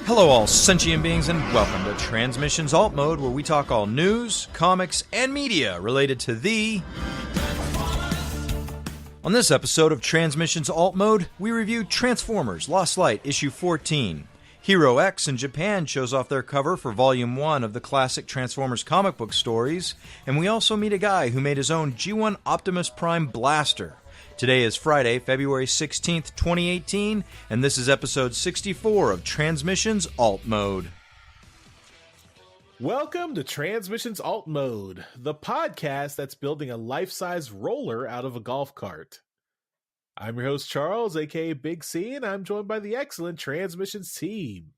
Hello, all sentient beings, and welcome to TransMissions AltMode, where we talk all news, comics, and media related to the... On this episode of TransMissions AltMode, we review Transformers Lost Light issue 14. Hero X in Japan shows off their cover for Volume 1 of the classic Transformers comic book stories, and we also meet a guy who made his own G1 Optimus Prime Blaster. Today is Friday, February 16th, 2018, and this is episode 64 of TransMissions AltMode. Welcome to TransMissions AltMode, the podcast that's building a life-size roller out of a golf cart. I'm your host, Charles, aka Big C, and I'm joined by the excellent TransMissions team.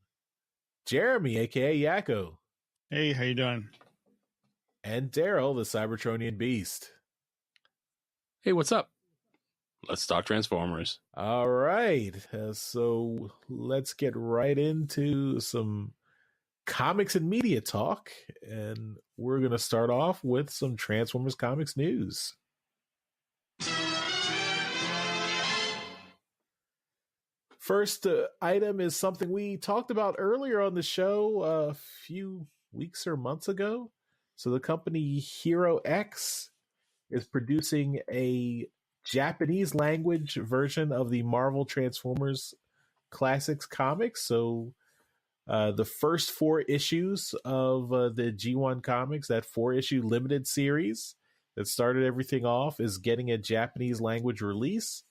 Jeremy, aka Yakko. Hey, how you doing? And Daryl, the Cybertronian Beast. Hey, what's up? Let's talk Transformers. All right, so let's get right into some comics and media talk, and we're going to start off with some Transformers comics news. First item is something we talked about earlier on the show a few weeks or months ago. So the company Hero X is producing a Japanese language version of the Marvel Transformers Classics comics. So the first 4 issues of the G1 comics, that 4-issue limited series that started everything off, is getting a Japanese language release.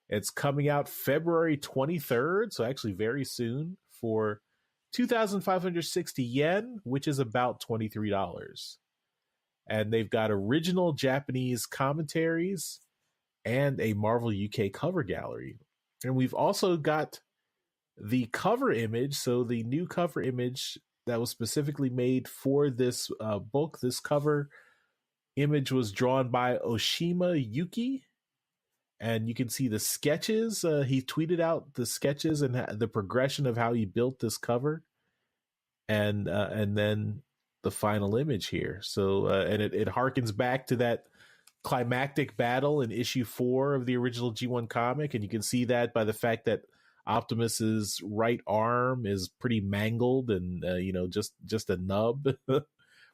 It's coming out February 23rd, so actually very soon, for 2,560 yen, which is about $23. And they've got original Japanese commentaries and a Marvel UK cover gallery. And we've also got the cover image, so the new cover image that was specifically made for this book. This cover image was drawn by Oshima Yuki, and you can see the sketches. He tweeted out the sketches and the progression of how he built this cover, and then the final image here. So and it harkens back to that climactic battle in issue 4 of the original G1 comic, and you can see that by the fact that Optimus's right arm is pretty mangled and just a nub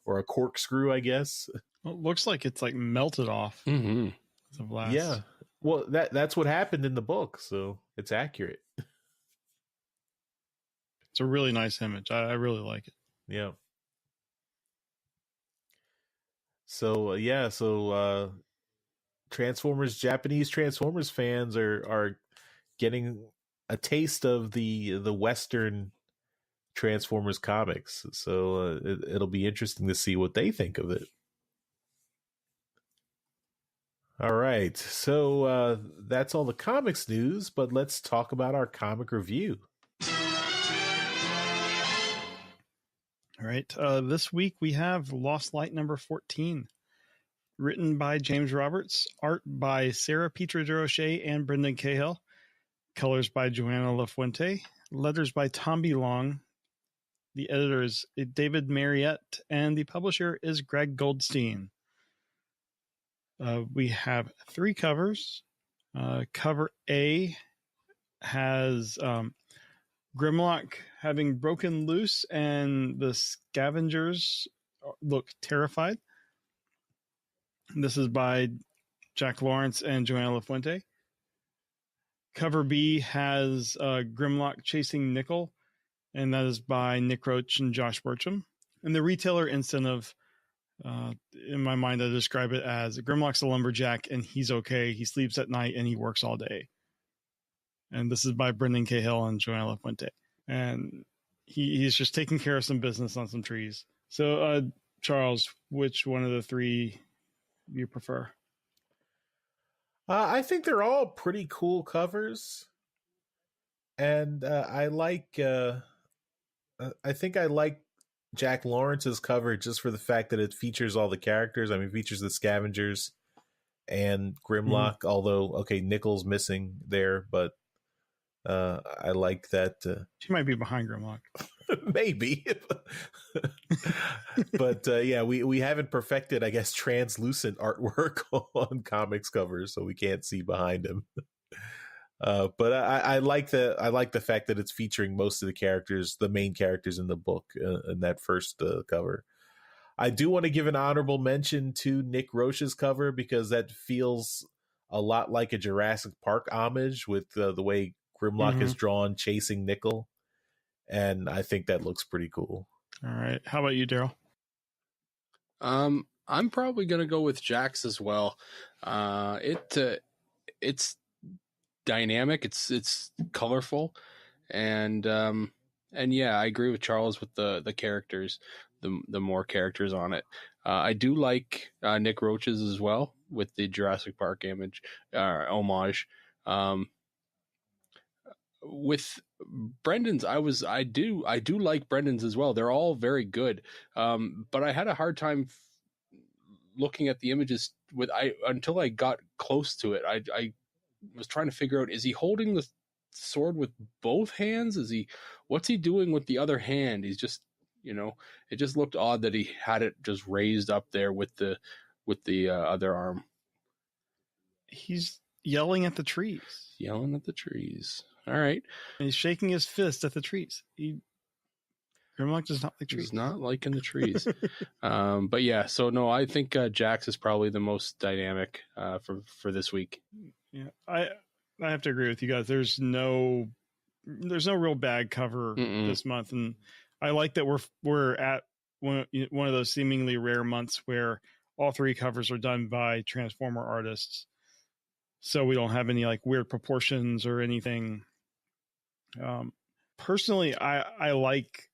or a corkscrew, I guess. Well, it looks like it's like melted off. Mm-hmm. It's a blast. Yeah, well, that's what happened in the book, so it's accurate. It's a really nice image. I really like it. Yeah. So Japanese Transformers fans are getting a taste of the Western Transformers comics. So it'll be interesting to see what they think of it. All right, so that's all the comics news, but let's talk about our comic review. All right. This week we have Lost Light number 14, written by James Roberts, art by Sarah Pietra-Durocher and Brendan Cahill, colors by Joanna LaFuente, letters by Tom B. Long. The editor is David Mariette, and the publisher is Greg Goldstein. We have 3 covers. Cover A has Grimlock having broken loose, and the scavengers look terrified. This is by Jack Lawrence and Joanna LaFuente. Cover B has Grimlock chasing Nickel, and that is by Nick Roach and Josh Burcham. And the retailer incentive, in my mind, I describe it as Grimlock's a lumberjack, and he's okay. He sleeps at night, and he works all day. And this is by Brendan Cahill and Joanna LaFuente. And he's just taking care of some business on some trees. So, Charles, which one of the 3 you prefer? I think they're all pretty cool covers. And I think I like Jack Lawrence's cover just for the fact that it features all the characters. I mean, it features the scavengers and Grimlock, although, okay, Nickel's missing there, but I like that. She might be behind Grimlock. Maybe. But yeah, we haven't perfected, I guess, translucent artwork on comics covers, so we can't see behind him. But I like the fact that it's featuring most of the characters, the main characters in the book, in that first cover. I do want to give an honorable mention to Nick Roche's cover, because that feels a lot like a Jurassic Park homage with the way Grimlock is drawn chasing Nickel. And I think that looks pretty cool. All right. How about you, Daryl? I'm probably going to go with Jax as well. It's dynamic. It's colorful. And yeah, I agree with Charles with the characters, the more characters on it. I do like Nick Roche's as well with the Jurassic Park homage. With Brendan's, I do like Brendan's as well. They're all very good. But I had a hard time looking at the images until I got close to it. I was trying to figure out, is he holding the sword with both hands? What's he doing with the other hand? He's just, it just looked odd that he had it just raised up there with the other arm. He's yelling at the trees. All right. And he's shaking his fist at the trees. Grimlock does not like trees. He's not liking the trees. But yeah, so no, I think Jax is probably the most dynamic for this week. Yeah, I have to agree with you guys. There's no real bad cover this month, and I like that we're at one of those seemingly rare months where all three covers are done by Transformer artists, so we don't have any like weird proportions or anything. Personally, I like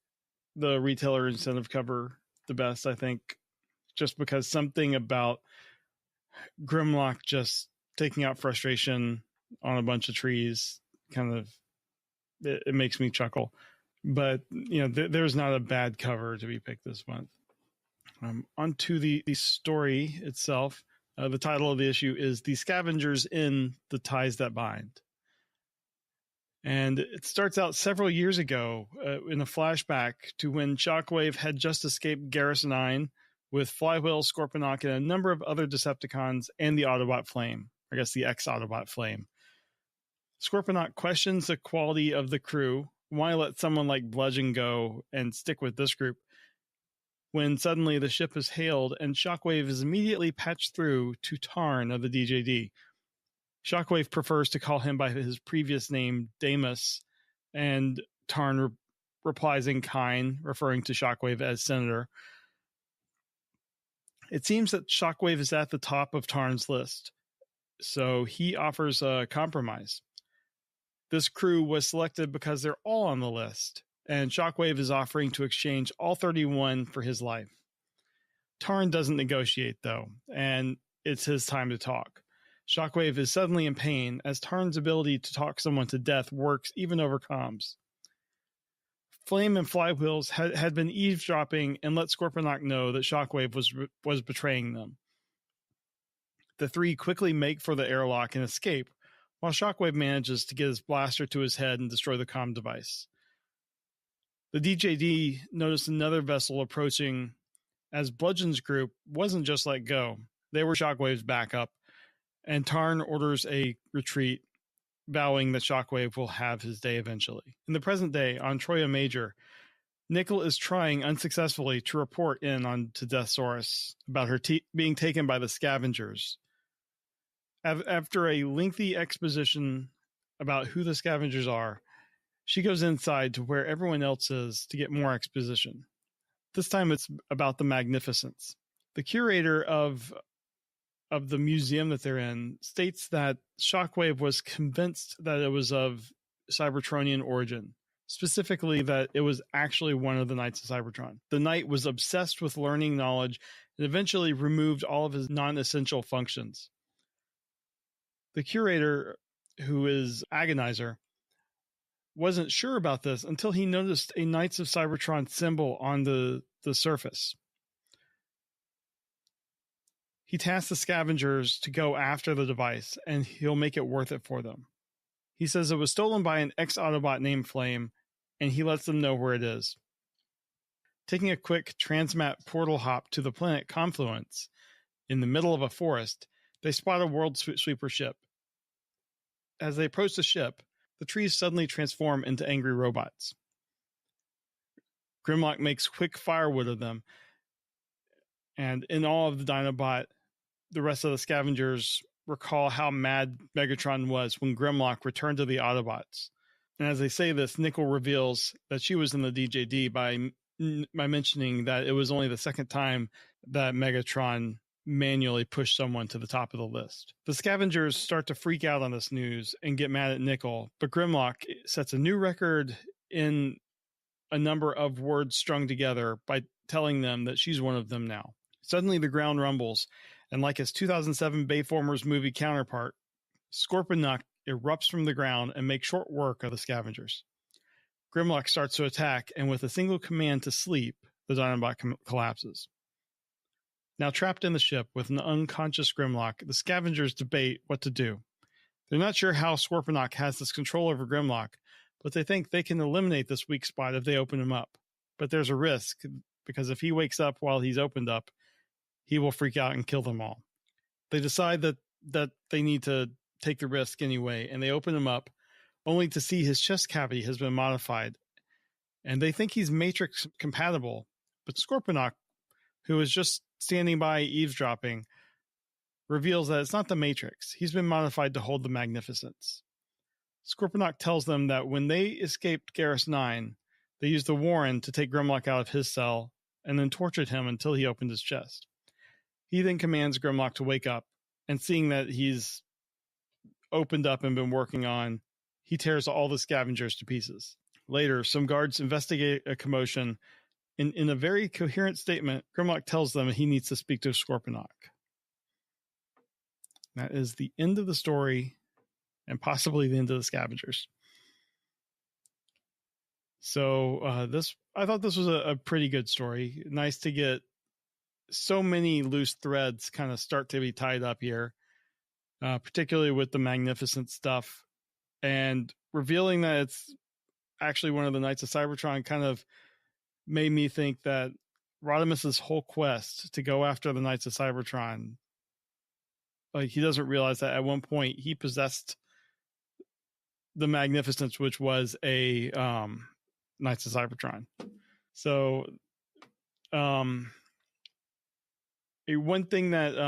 the retailer incentive cover the best, I think, just because something about Grimlock just taking out frustration on a bunch of trees kind of it makes me chuckle. But there's not a bad cover to be picked this month. On to the story itself. The title of the issue is "The Scavengers in the Ties That Bind." And it starts out several years ago in a flashback to when Shockwave had just escaped Garrison 9 with Flywheel, Scorponok, and a number of other Decepticons and the Autobot Flame. I guess the ex-Autobot Flame. Scorponok questions the quality of the crew. Why let someone like Bludgeon go and stick with this group? When suddenly the ship is hailed and Shockwave is immediately patched through to Tarn of the DJD. Shockwave prefers to call him by his previous name, Damus, and Tarn replies in kind, referring to Shockwave as Senator. It seems that Shockwave is at the top of Tarn's list, so he offers a compromise. This crew was selected because they're all on the list, and Shockwave is offering to exchange all 31 for his life. Tarn doesn't negotiate, though, and it's his time to talk. Shockwave is suddenly in pain, as Tarn's ability to talk someone to death works even over comms. Flame and Flywheels had been eavesdropping and let Scorponok know that Shockwave was betraying them. The three quickly make for the airlock and escape, while Shockwave manages to get his blaster to his head and destroy the comm device. The DJD noticed another vessel approaching, as Bludgeon's group wasn't just let go. They were Shockwave's backup, and Tarn orders a retreat, vowing that Shockwave will have his day eventually. In the present day, on Troia Major, Nickel is trying unsuccessfully to report in on to Deathsaurus about her being taken by the Scavengers. After a lengthy exposition about who the Scavengers are, she goes inside to where everyone else is to get more exposition. This time it's about the Magnificents. The curator of the museum that they're in states that Shockwave was convinced that it was of Cybertronian origin, specifically that it was actually one of the Knights of Cybertron. The Knight was obsessed with learning knowledge and eventually removed all of his non-essential functions. The curator, who is Agonizer, wasn't sure about this until he noticed a Knights of Cybertron symbol on the surface. He tasks the Scavengers to go after the device, and he'll make it worth it for them. He says it was stolen by an ex-Autobot named Flame, and he lets them know where it is. Taking a quick transmat portal hop to the planet Confluence, in the middle of a forest, they spot a World Sweeper ship. as they approach the ship, the trees suddenly transform into angry robots. Grimlock makes quick firewood of them, and in awe of the Dinobot, the rest of the scavengers recall how mad Megatron was when Grimlock returned to the Autobots. And as they say this, Nickel reveals that she was in the DJD by mentioning that it was only the second time that Megatron manually pushed someone to the top of the list. The scavengers start to freak out on this news and get mad at Nickel, but Grimlock sets a new record in a number of words strung together by telling them that she's one of them now. Suddenly the ground rumbles, and like his 2007 Bayformers movie counterpart, Scorponok erupts from the ground and makes short work of the scavengers. Grimlock starts to attack, and with a single command to sleep, the Dinobot collapses. Now trapped in the ship with an unconscious Grimlock, the scavengers debate what to do. They're not sure how Scorponok has this control over Grimlock, but they think they can eliminate this weak spot if they open him up. But there's a risk, because if he wakes up while he's opened up, he will freak out and kill them all. They decide that they need to take the risk anyway, and they open him up, only to see his chest cavity has been modified. And they think he's Matrix compatible, but Scorponok, who is just standing by eavesdropping, reveals that it's not the Matrix. He's been modified to hold the Magnificence. Scorponok tells them that when they escaped Garrus 9, they used the Warren to take Grimlock out of his cell and then tortured him until he opened his chest. He then commands Grimlock to wake up, and seeing that he's opened up and been working on, he tears all the scavengers to pieces. Later, some guards investigate a commotion. In a very coherent statement, Grimlock tells them he needs to speak to Scorponok. That is the end of the story, and possibly the end of the scavengers. So I thought this was a pretty good story. Nice to get so many loose threads kind of start to be tied up here, particularly with the Magnificent stuff, and revealing that it's actually one of the Knights of Cybertron kind of made me think that Rodimus's whole quest to go after the Knights of Cybertron, like, he doesn't realize that at one point he possessed the Magnificence, which was a Knights of Cybertron. So one thing that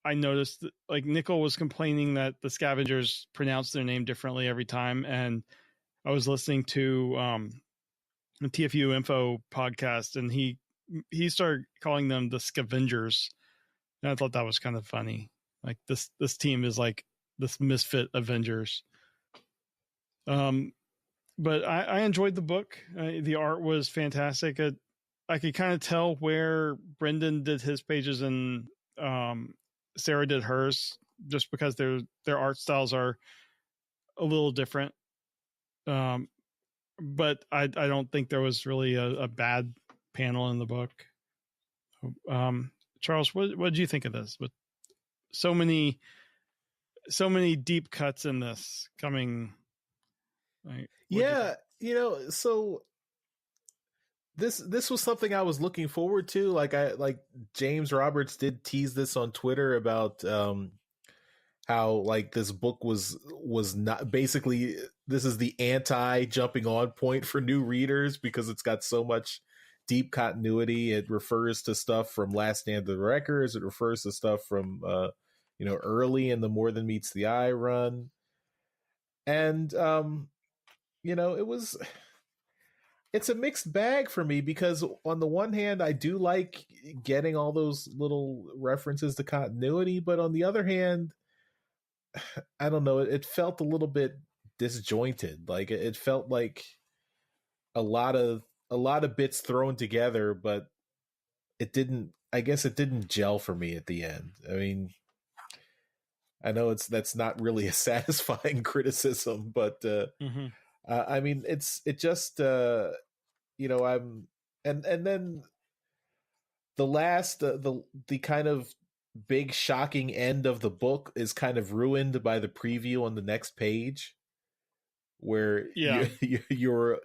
I noticed, like, Nickel was complaining that the scavengers pronounce their name differently every time, and I was listening to the TFU Info podcast, and he started calling them the Scavengers, and I thought that was kind of funny. Like, this team is like this misfit Avengers. But I enjoyed the book. The art was fantastic. I could kind of tell where Brendan did his pages and Sarah did hers, just because their art styles are a little different. But I don't think there was really a bad panel in the book. Charles, what did you think of this? With so many deep cuts in this coming. Right, yeah, so this was something I was looking forward to. Like James Roberts did tease this on Twitter about how, like, this book was not, basically this is the anti jumping on point for new readers because it's got so much deep continuity. It refers to stuff from Last Stand of the Wreckers. It refers to stuff from early in the More Than Meets the Eye run. And it's a mixed bag for me, because on the one hand, I do like getting all those little references to continuity, but on the other hand, I don't know, it felt a little bit disjointed. Like, it felt like a lot of bits thrown together, but it didn't gel for me at the end. I mean, I know that's not really a satisfying criticism, but I mean, I'm, and then the last, the kind of big shocking end of the book is kind of ruined by the preview on the next page, where your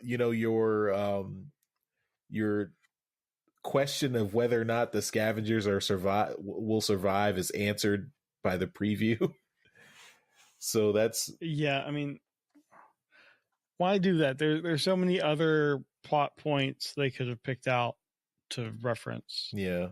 question of whether or not the scavengers will survive is answered by the preview. So that's Yeah, I mean, why do that? There's so many other plot points they could have picked out to reference. yeah.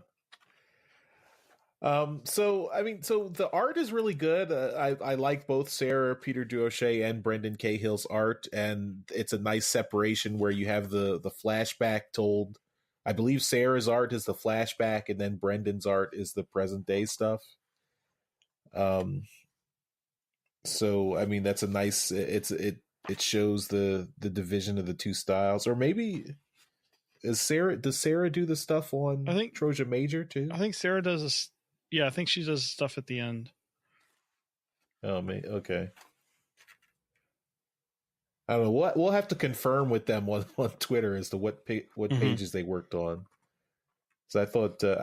So the art is really good. I like both Sarah Peter Duochet and Brendan Cahill's art, and it's a nice separation where you have the flashback told. I believe Sarah's art is the flashback, and then Brendan's art is the present day stuff. So I mean that's a nice. It shows the division of the two styles, or maybe. Does Sarah do the stuff on I think Troja Major too? I think Sarah does this. Yeah, I think she does stuff at the end. Oh, okay. I don't know. We'll have to confirm with them on Twitter as to what pages they worked on. So I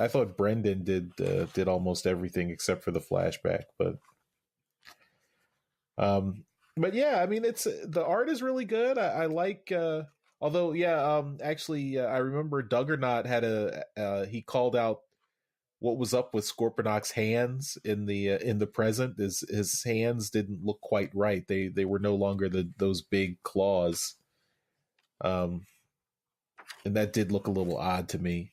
thought Brendan did almost everything except for the flashback, but yeah, I mean the art is really good. I like. Although, yeah, actually, I remember Duggernaut had he called out what was up with Scorponok's hands in the present. His hands didn't look quite right. They were no longer those big claws, and that did look a little odd to me.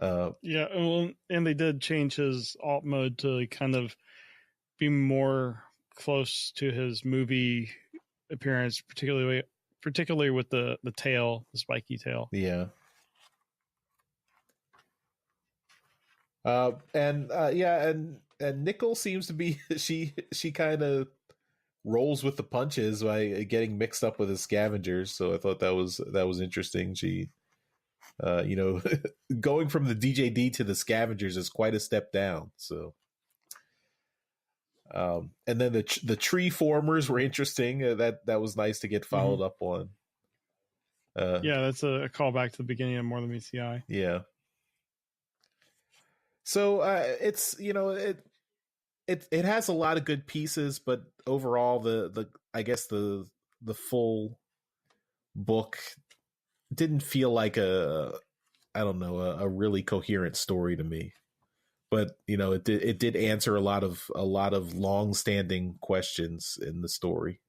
Yeah, well, and they did change his alt mode to kind of be more close to his movie appearance, particularly with the tail, the spiky tail. Yeah. And Nickel seems to be she kind of rolls with the punches by getting mixed up with the scavengers. So I thought that was interesting. She, going from the DJD to the scavengers is quite a step down. So, and then the tree formers were interesting. That was nice to get followed up on. Yeah, that's a callback to the beginning of More Than Meets the Eye. Yeah. So it's it has a lot of good pieces, but overall I guess the full book didn't feel like a really coherent story to me. But it did answer a lot of long-standing questions in the story.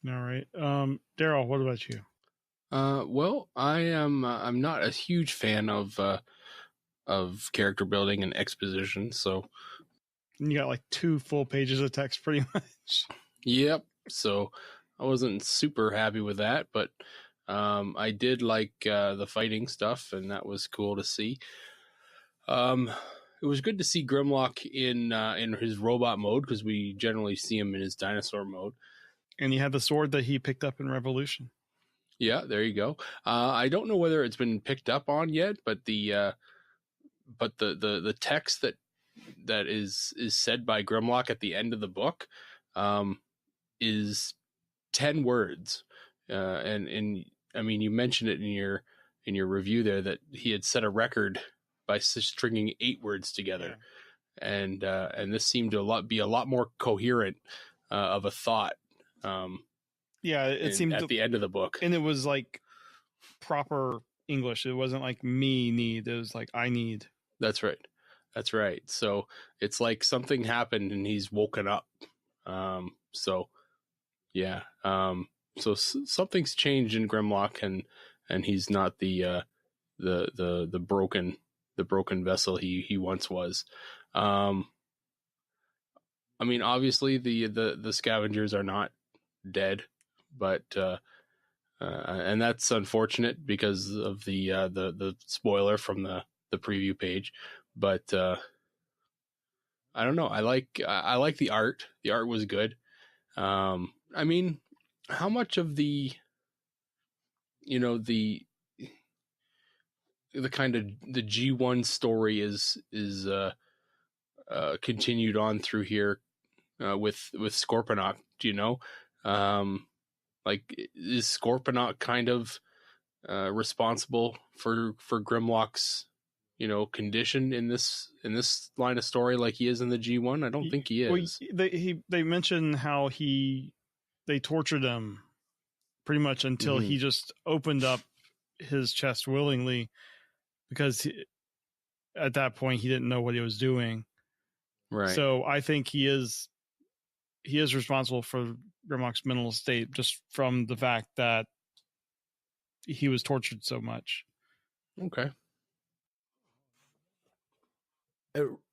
All right, Daryl, what about you? Well, I'm not a huge fan of character building and exposition, so you got like 2 full pages of text pretty much. Yep. So I wasn't super happy with that, but I did like the fighting stuff, and that was cool to see. It was good to see Grimlock in his robot mode, because we generally see him in his dinosaur mode. And he had the sword that he picked up in Revolution. Yeah, there you go. I don't know whether it's been picked up on yet, but the text that is said by Grimlock at the end of the book is 10 words. And I mean, you mentioned it in your review there that he had set a record by stringing 8 words together. Yeah. And this seemed to be a lot more coherent of a thought. Yeah, it seemed at the end of the book, and it was like proper English. It wasn't like me need. It was like I need. That's right. So it's like something happened and he's woken up. So yeah. So something's changed in Grimlock, and he's not the broken vessel he once was. I mean, obviously the scavengers are not dead, but and that's unfortunate because of the spoiler from the preview page. But I don't know. I like the art. The art was good. I mean, how much of the kind of the G1 story is continued on through here with Scorponok? Do you know? Like, is Scorponok kind of responsible for Grimlock's condition in this line of story like he is in the G1? I don't think he is. Well, they mentioned how they tortured him pretty much until he just opened up his chest willingly, because at that point he didn't know what he was doing. Right. So I think he is responsible for Grimlock's mental state just from the fact that he was tortured so much. Okay.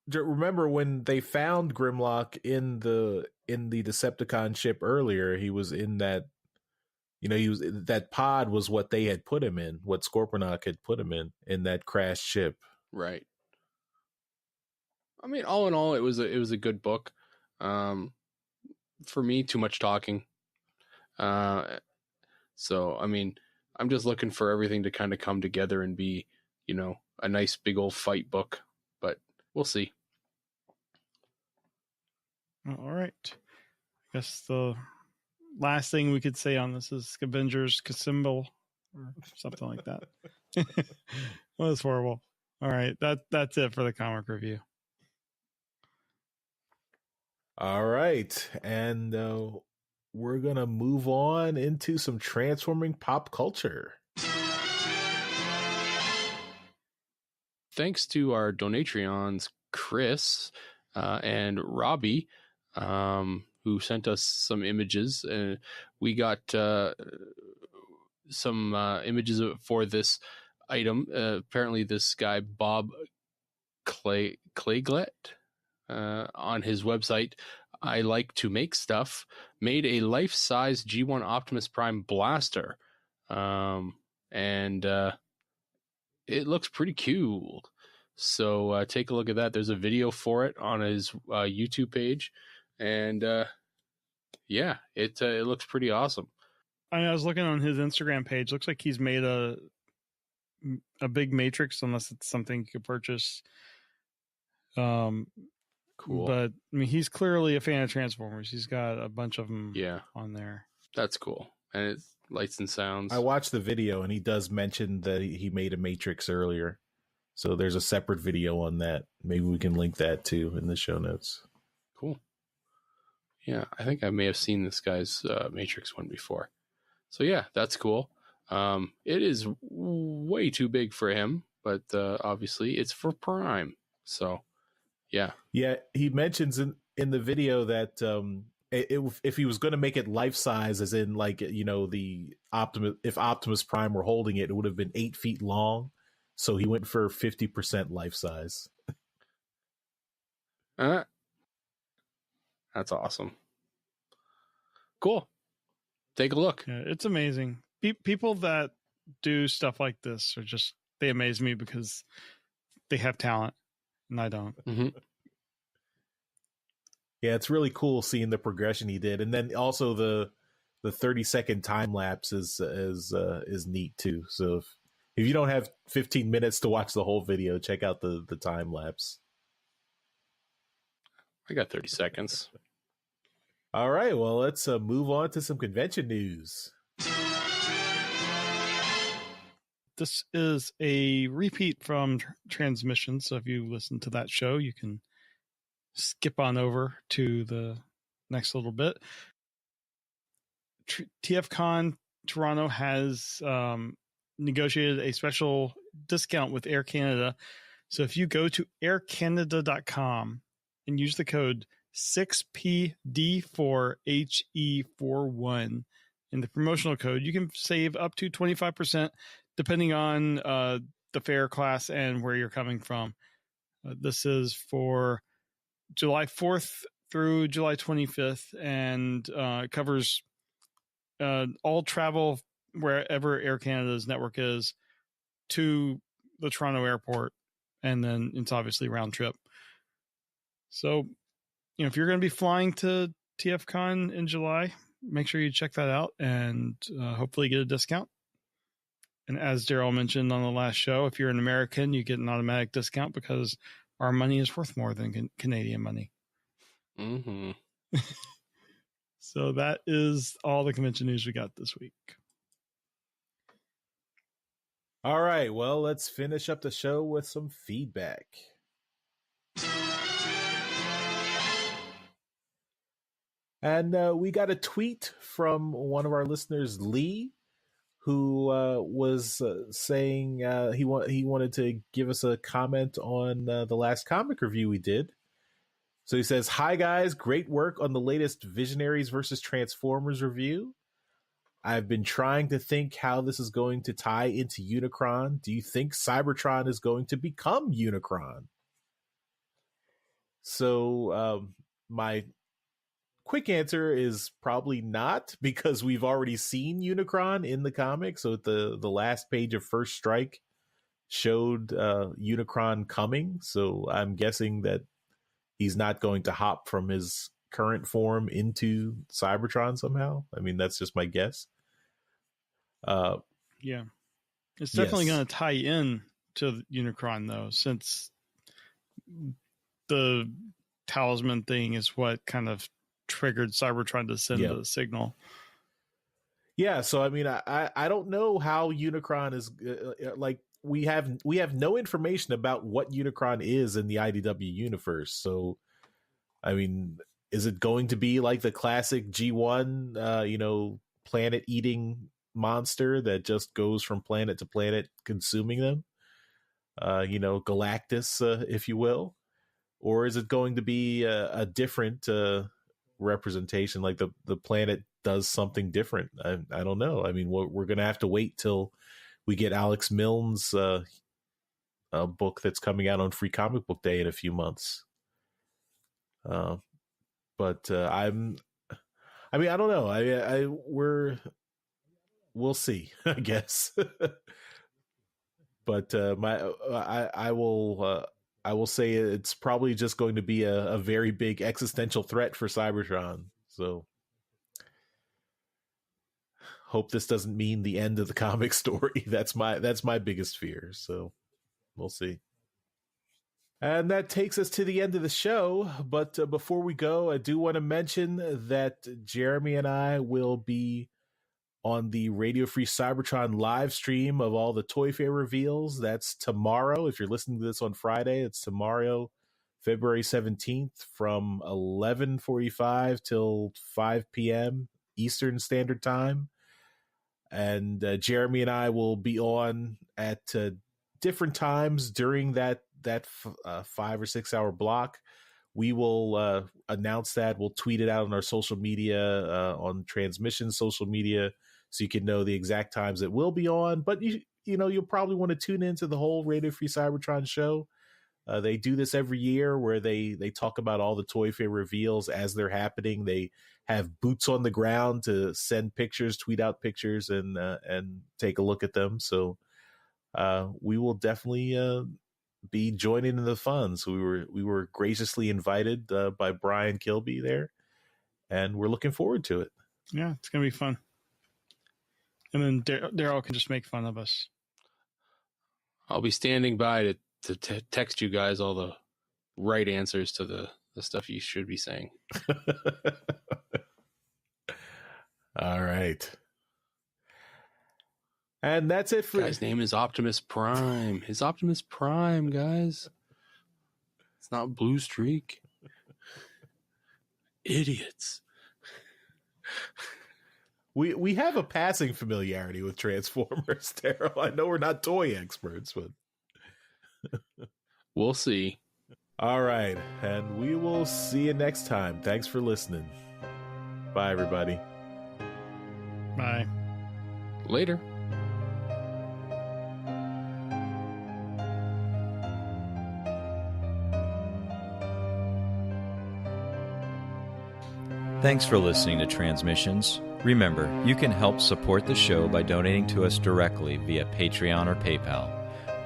Remember when they found Grimlock in the Decepticon ship earlier? He was in that, that pod was what they had put him in, what Scorponok had put him in that crashed ship. Right. I mean, all in all, it was a good book. For me, too much talking. So I mean, I'm just looking for everything to kind of come together and be, a nice big old fight book. But we'll see. All right. I guess the last thing we could say on this is Scavengers Casimble or something like that. Well, that's horrible. All right. That's it for the comic review. All right. And we're going to move on into some transforming pop culture. Thanks to our Donatreons, Chris and Robbie, who sent us some images. We got some images for this item. Apparently, this guy, Bob Clayglet, on his website, I Like to Make Stuff, made a life-size G1 Optimus Prime Blaster. And it looks pretty cool. So take a look at that. There's a video for it on his YouTube page. And yeah, it looks pretty awesome. I was looking on his Instagram page. Looks like he's made a big matrix, unless it's something you could purchase. Cool. But I mean, he's clearly a fan of Transformers. He's got a bunch of them on there. That's cool. And it's lights and sounds. I watched the video, and he does mention that he made a matrix earlier. So there's a separate video on that. Maybe we can link that too in the show notes. Cool. Yeah, I think I may have seen this guy's matrix one before. So yeah, that's cool. It is way too big for him, but obviously it's for Prime. So yeah. Yeah, he mentions in the video that if he was going to make it life size, as in the if Optimus Prime were holding it, it would have been 8 feet long. So he went for 50% life size. That's awesome. Cool. Take a look. Yeah, it's amazing. People that do stuff like this they amaze me because they have talent and I don't. Mm-hmm. Yeah, it's really cool seeing the progression he did, and then also the 30-second time lapse is neat too. So if you don't have 15 minutes to watch the whole video, check out the time lapse. I got 30 seconds. All right, well, let's move on to some convention news. This is a repeat from Transmissions, so if you listen to that show, you can skip on over to the next little bit. TFCon Toronto has negotiated a special discount with Air Canada. So if you go to aircanada.com and use the code 6PD4HE41 in the promotional code, you can save up to 25% depending on the fare class and where you're coming from. This is for July 4th through July 25th, and covers all travel wherever Air Canada's network is to the Toronto airport, and then it's obviously round trip. So, if you're going to be flying to TFCon in July, make sure you check that out and hopefully get a discount. And as Daryl mentioned on the last show, if you're an American, you get an automatic discount because our money is worth more than Canadian money. Mm-hmm. So that is all the convention news we got this week. All right, well, let's finish up the show with some feedback. And we got a tweet from one of our listeners, Lee, who was saying he wanted to give us a comment on the last comic review we did. So he says, "Hi guys, great work on the latest Visionaries versus Transformers review. I've been trying to think how this is going to tie into Unicron. Do you think Cybertron is going to become Unicron?" So my quick answer is probably not, because we've already seen Unicron in the comics. So the last page of First Strike showed Unicron coming. So I'm guessing that he's not going to hop from his current form into Cybertron somehow. I mean, that's just my guess. Yeah. It's definitely going to tie in to Unicron, though, since the talisman thing is what kind of triggered Cybertron to send the signal. Yeah, so I mean, I don't know how Unicron is like. We have no information about what Unicron is in the IDW universe. So, I mean, is it going to be like the classic G1, planet eating monster that just goes from planet to planet consuming them? Galactus, if you will. Or is it going to be a different representation, like the planet does something different? I don't know. I mean, we're going to have to wait till we get Alex Milne's book that's coming out on Free Comic Book Day in a few months. But I don't know. We'll see, I guess. But I will say it's probably just going to be a very big existential threat for Cybertron. So hope this doesn't mean the end of the comic story. That's my biggest fear. So we'll see. And that takes us to the end of the show. But before we go, I do want to mention that Jeremy and I will be on the Radio Free Cybertron live stream of all the Toy Fair reveals. That's tomorrow. If you're listening to this on Friday, it's tomorrow, February 17th from 11:45 till 5 p.m. Eastern Standard Time. And Jeremy and I will be on at different times during that 5 or 6 hour block. We will announce that. We'll tweet it out on our social media, on TransMissions social media, so you can know the exact times it will be on. But you'll probably want to tune into the whole Radio Free Cybertron show. They do this every year where they talk about all the Toy Fair reveals as they're happening. They have boots on the ground to send pictures, tweet out pictures, and take a look at them. So we will definitely be joining in the fun. So we were graciously invited by Brian Kilby there, and we're looking forward to it. Yeah, it's gonna be fun. And then Daryl can just make fun of us. I'll be standing by to text you guys all the right answers to the stuff you should be saying. All right. And that's it for... Guy's name is Optimus Prime. His Optimus Prime, guys. It's not Blue Streak. Idiots. We have a passing familiarity with Transformers, Daryl. I know we're not toy experts, but... We'll see. All right. And we will see you next time. Thanks for listening. Bye, everybody. Bye. Later. Thanks for listening to Transmissions. Remember, you can help support the show by donating to us directly via Patreon or PayPal.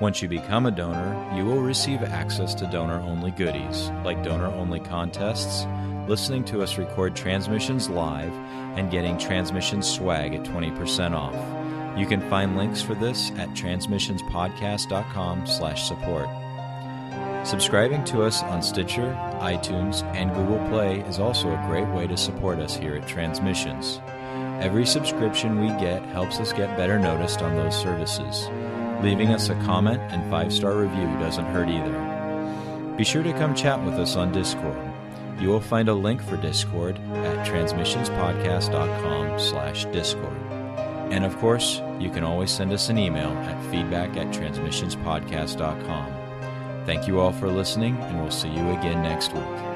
Once you become a donor, you will receive access to donor-only goodies, like donor-only contests, listening to us record Transmissions live, and getting Transmissions swag at 20% off. You can find links for this at transmissionspodcast.com/support. Subscribing to us on Stitcher, iTunes, and Google Play is also a great way to support us here at Transmissions. Every subscription we get helps us get better noticed on those services. Leaving us a comment and 5-star review doesn't hurt either. Be sure to come chat with us on Discord. You will find a link for Discord at transmissionspodcast.com/Discord. And of course, you can always send us an email at feedback@transmissionspodcast.com. Thank you all for listening, and we'll see you again next week.